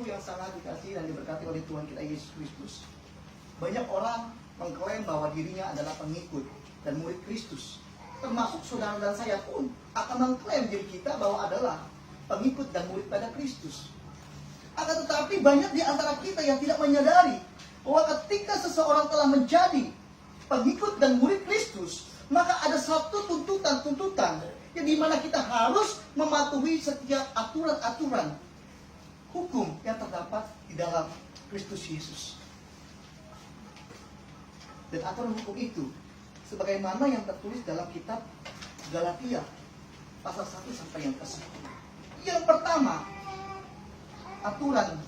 saudaraku yang sangat dikasihi dan diberkati oleh Tuhan kita Yesus Kristus, banyak orang mengklaim bahwa dirinya adalah pengikut dan murid Kristus. Termasuk saudara dan saya pun akan mengklaim diri kita bahwa adalah pengikut dan murid pada Kristus. Akan tetapi banyak di antara kita yang tidak menyadari bahwa ketika seseorang telah menjadi pengikut dan murid Kristus, maka ada satu tuntutan-tuntutan yang dimana kita harus mematuhi setiap aturan-aturan hukum yang terdapat di dalam Kristus Yesus. Dan aturan hukum itu sebagaimana yang tertulis dalam kitab Galatia pasal 1 sampai yang ke-10. Yang pertama, aturan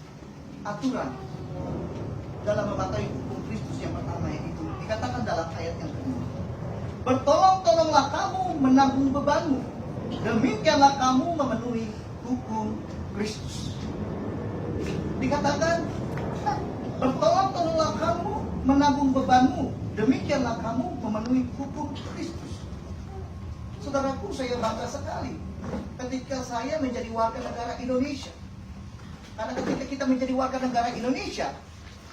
dalam mematuhi hukum Kristus yang pertama, yaitu dikatakan dalam ayat yang kedua, bertolong-tolonglah kamu menanggung bebanmu, demikianlah kamu memenuhi hukum Kristus. Dikatakan, bertolong-tolonglah kamu menanggung bebanmu, demikianlah kamu memenuhi hukum Kristus. Saudaraku, saya bangga sekali ketika saya menjadi warga negara Indonesia. Karena ketika kita menjadi warga negara Indonesia,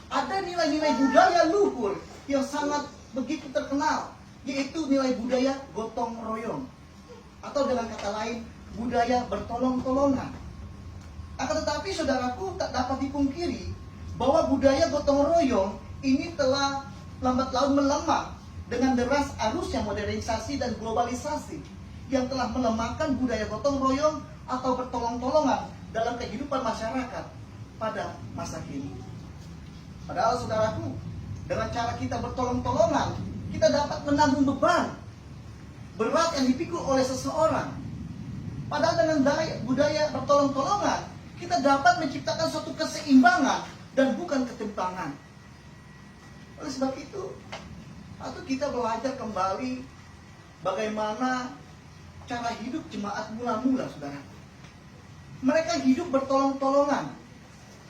ada nilai-nilai budaya luhur yang sangat begitu terkenal, yaitu nilai budaya gotong royong, atau dengan kata lain, budaya bertolong-tolongan. Akan tetapi saudaraku, tak dapat dipungkiri bahwa budaya gotong royong ini telah lambat laun melemah dengan deras arusnya modernisasi dan globalisasi yang telah melemahkan budaya gotong royong atau bertolong-tolongan dalam kehidupan masyarakat pada masa kini. Padahal saudaraku, dengan cara kita bertolong-tolongan, kita dapat menanggung beban berat yang dipikul oleh seseorang. Padahal dengan budaya bertolong-tolongan, kita dapat menciptakan suatu keseimbangan dan bukan ketimpangan. Oleh sebab itu, atau kita belajar kembali bagaimana cara hidup jemaat mula-mula, saudara. Mereka hidup bertolong-tolongan.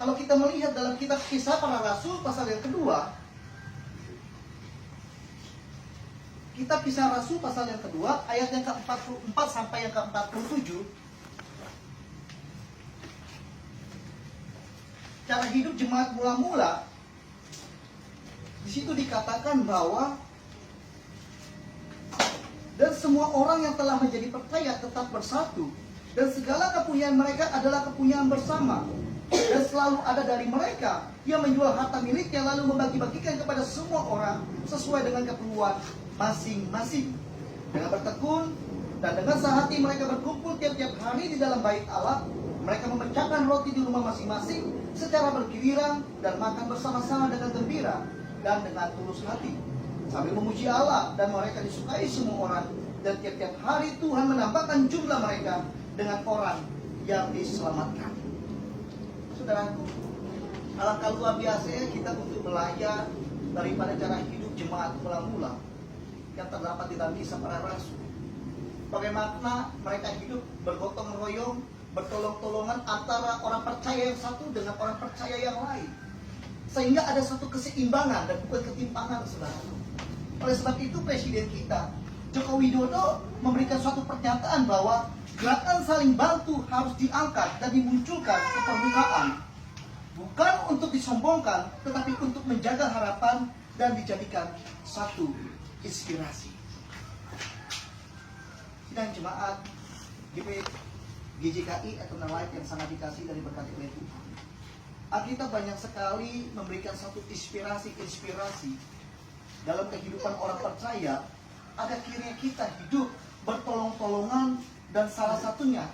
Kalau kita melihat dalam kitab Kisah Para Rasul pasal yang kedua, kitab Kisah Rasul pasal yang kedua, ayat yang ke-44 sampai yang ke-47, cara hidup jemaat mula-mula, di situ dikatakan bahwa dan semua orang yang telah menjadi percaya tetap bersatu, dan segala kepunyaan mereka adalah kepunyaan bersama, dan selalu ada dari mereka yang menjual harta miliknya lalu membagi-bagikan kepada semua orang sesuai dengan keperluan masing-masing. Dengan bertekun dan dengan sehati mereka berkumpul tiap-tiap hari di dalam bait Allah. Mereka memecahkan roti di rumah masing-masing secara bergiliran dan makan bersama-sama dengan gembira dan dengan tulus hati, sambil memuji Allah, dan mereka disukai semua orang, dan tiap-tiap hari Tuhan menambahkan jumlah mereka dengan orang yang diselamatkan. Saudaraku, alangkah luar biasa kita untuk belajar daripada cara hidup jemaat mula-mula yang terdapat di dalam Kisah Para Rasul. Bagaimana mereka hidup bergotong royong, bertolong-tolongan antara orang percaya yang satu dengan orang percaya yang lain, sehingga ada satu keseimbangan dan bukan ketimpangan, saudara. Oleh sebab itu Presiden kita Joko Widodo memberikan suatu pernyataan bahwa gerakan saling bantu harus diangkat dan dimunculkan ke permukaan, bukan untuk disombongkan, tetapi untuk menjaga harapan dan dijadikan satu inspirasi. Sidang jemaat GJKI atau Life yang sangat dikasih dari berkati oleh Tuhan, Alkitab banyak sekali memberikan satu inspirasi dalam kehidupan orang percaya agar kiranya kita hidup bertolong-tolongan. Dan salah satunya,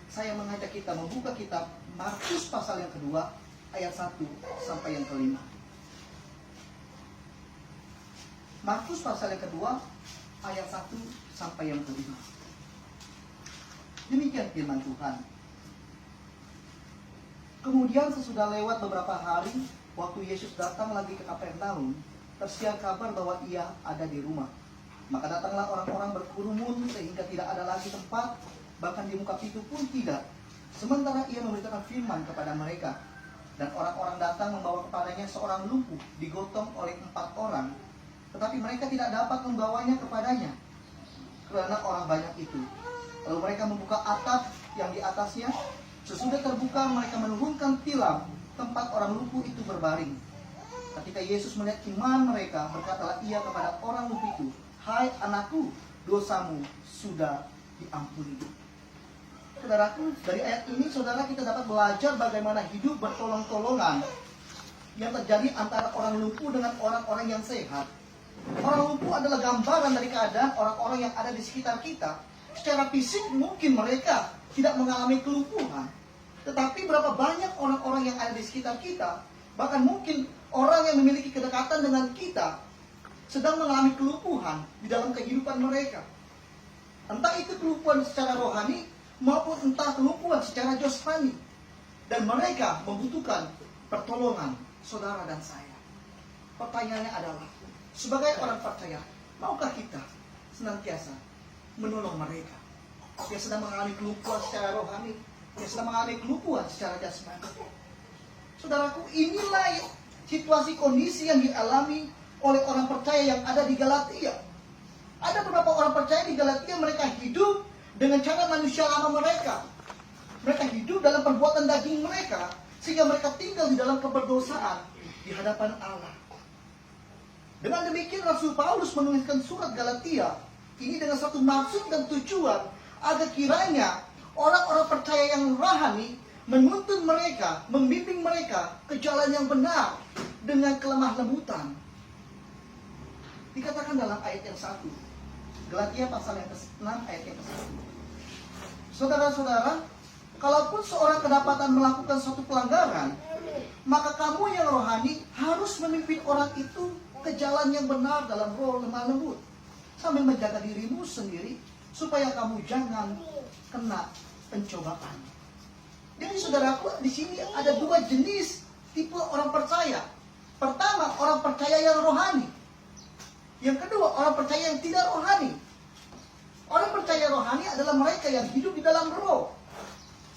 saya mengajak kita membuka kitab Markus pasal yang kedua, ayat 1 sampai yang ke-5. Markus pasal yang kedua, ayat 1 sampai yang ke-5. Demikian firman Tuhan. Kemudian sesudah lewat beberapa hari, waktu Yesus datang lagi ke Kapernaum, tersiar kabar bahwa ia ada di rumah. Maka datanglah orang-orang berkerumun sehingga tidak ada lagi tempat, bahkan di muka pintu pun tidak. Sementara ia memberitakan firman kepada mereka. Dan orang-orang datang membawa kepadanya seorang lumpuh digotong oleh 4 orang. Tetapi mereka tidak dapat membawanya kepadanya karena orang banyak itu. Lalu mereka membuka atap yang di atasnya, Sesudah terbuka, mereka menurunkan tilam tempat orang lumpuh itu berbaring. Ketika Yesus melihat iman mereka, berkatalah ia kepada orang lumpuh itu, "Hai anakku, dosamu sudah diampuni." Saudaraku, dari ayat ini saudara kita dapat belajar bagaimana hidup bertolong-tolongan yang terjadi antara orang lumpuh dengan orang-orang yang sehat. Orang lumpuh adalah gambaran dari keadaan orang-orang yang ada di sekitar kita. Secara fisik mungkin mereka tidak mengalami kelumpuhan, tetapi berapa banyak orang-orang yang ada di sekitar kita, bahkan mungkin orang yang memiliki kedekatan dengan kita, sedang mengalami kelumpuhan di dalam kehidupan mereka. Entah itu kelumpuhan secara rohani maupun entah kelumpuhan secara jasmani. Dan mereka membutuhkan pertolongan saudara dan saya. Pertanyaannya adalah, sebagai orang percaya, maukah kita senantiasa menolong mereka yang sedang mengalami kelumpuhan secara rohani, yang sedang mengalami kelumpuhan secara jasmani? Saudaraku, inilah situasi kondisi yang dialami oleh orang percaya yang ada di Galatia. Ada beberapa orang percaya di Galatia, mereka hidup dengan cara manusia lama mereka. Mereka hidup dalam perbuatan daging mereka, sehingga mereka tinggal di dalam keberdosaan di hadapan Allah. Dengan demikian Rasul Paulus menuliskan surat Galatia ini dengan satu maksud dan tujuan, agar kiranya orang-orang percaya yang rohani menuntun mereka, membimbing mereka ke jalan yang benar dengan kelemah lembutan. Dikatakan dalam ayat yang 1, Galatia pasal yang ke-6 ayat yang ke-1. Saudara-saudara, kalaupun seorang kedapatan melakukan suatu pelanggaran, maka kamu yang rohani harus memimpin orang itu ke jalan yang benar dalam roh lemah lembut, sambil menjaga dirimu sendiri supaya kamu jangan kena pencobaan. Jadi saudaraku, di sini ada dua jenis tipe orang percaya. Pertama, orang percaya yang rohani. Yang kedua, orang percaya yang tidak rohani. Orang percaya rohani adalah mereka yang hidup di dalam roh,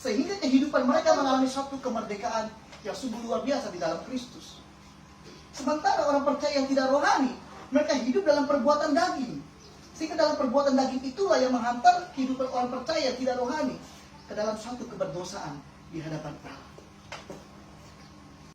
sehingga kehidupan mereka mengalami suatu kemerdekaan yang sungguh luar biasa di dalam Kristus. Sementara orang percaya yang tidak rohani, mereka hidup dalam perbuatan daging, sehingga dalam perbuatan daging itulah yang menghantar kehidupan orang percaya yang tidak rohani ke dalam suatu keberdosaan di hadapan Allah.